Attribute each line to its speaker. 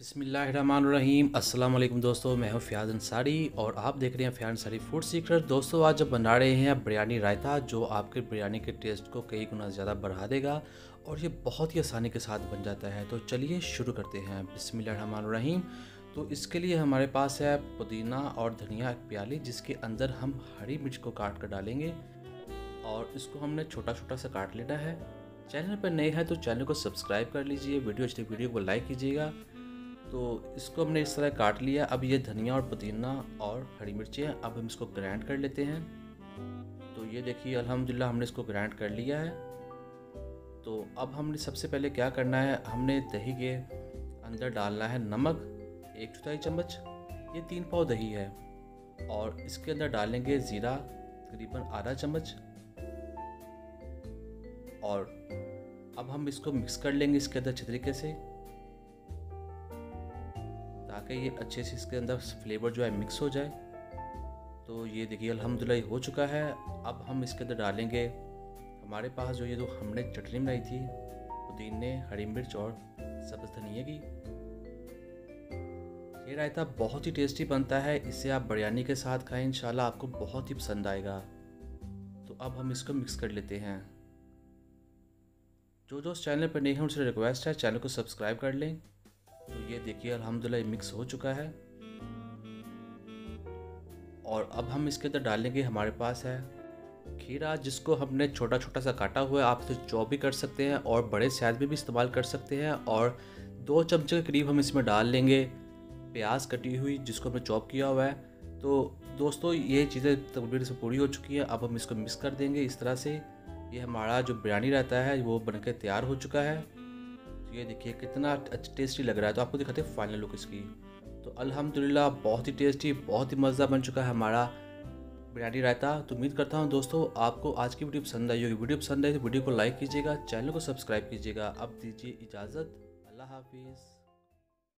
Speaker 1: बिस्मिल्लाहिर्रहमानिर्रहीम। अस्सलाम वालेकुम दोस्तों, मैं हूं फ़याज़ अंसारी और आप देख रहे हैं फ़याज़ अंसारी फूड सीक्रेट। दोस्तों आज बना रहे हैं बिरयानी रायता, जो आपके बिरयानी के टेस्ट को कई गुना ज़्यादा बढ़ा देगा और ये बहुत ही आसानी के साथ बन जाता है। तो चलिए शुरू करते हैं। बिस्मिल्लाहिर्रहमानिर्रहीम। तो इसके लिए हमारे पास है पुदीना और धनिया एक प्याली, जिसके अंदर हम हरी मिर्च को काट कर डालेंगे और इसको हमने छोटा छोटा सा काट लेना है। चैनल पर नए हैं तो चैनल को सब्सक्राइब कर लीजिए, वीडियो को लाइक कीजिएगा। तो इसको हमने इस तरह काट लिया। अब ये धनिया और पुदीना और हरी मिर्चें हैं, अब हम इसको ग्राइंड कर लेते हैं। तो ये देखिए अल्हम्दुलिल्लाह हमने इसको ग्राइंड कर लिया है। तो अब हमने सबसे पहले क्या करना है, हमने दही के अंदर डालना है नमक 1/4 चम्मच, ये 3 पाव दही है। और इसके अंदर डालेंगे ज़ीरा तकरीबन आधा चम्मच। और अब हम इसको मिक्स कर लेंगे इसके अंदर अच्छे तरीके से, ताकि ये अच्छे से इसके अंदर फ्लेवर जो है मिक्स हो जाए। तो ये देखिए अल्हम्दुलिल्लाह ये हो चुका है। अब हम इसके अंदर डालेंगे हमारे पास जो ये जो हमने चटनी बनाई थी पुदीने, हरी मिर्च और सब्ज़ धनिया की। ये रायता बहुत ही टेस्टी बनता है, इसे आप बिरयानी के साथ खाएं, इंशाल्लाह आपको बहुत ही पसंद आएगा। तो अब हम इसको मिक्स कर लेते हैं। जो इस चैनल पर नए हैं उनसे रिक्वेस्ट है चैनल को सब्सक्राइब कर लें। तो ये देखिए अल्हम्दुलिल्लाह मिक्स हो चुका है। और अब हम इसके अंदर डालेंगे, हमारे पास है खीरा, जिसको हमने छोटा छोटा सा काटा हुआ है। आप इसे चॉप भी कर सकते हैं और बड़े साइज में भी इस्तेमाल कर सकते हैं। और 2 चमचे के करीब हम इसमें डाल लेंगे प्याज कटी हुई, जिसको हमने चॉप किया हुआ है। तो दोस्तों ये चीज़ें तकरीबन से पूरी हो चुकी हैं। अब हम इसको मिक्स कर देंगे इस तरह से। ये हमारा जो बिरयानी रहता है वो बनकर तैयार हो चुका है। तो ये देखिए कितना अच्छा टेस्टी लग रहा है। तो आपको दिखाते हैं फाइनल लुक इसकी। तो अल्हम्दुलिल्लाह बहुत ही टेस्टी, बहुत ही मज़ेदार बन चुका है हमारा बिरयानी रायता। तो उम्मीद करता हूँ दोस्तों आपको आज की वीडियो पसंद आई होगी। वीडियो पसंद आई तो वीडियो को लाइक कीजिएगा, चैनल को सब्सक्राइब कीजिएगा। अब दीजिए इजाज़त, अल्लाह हाफिज़।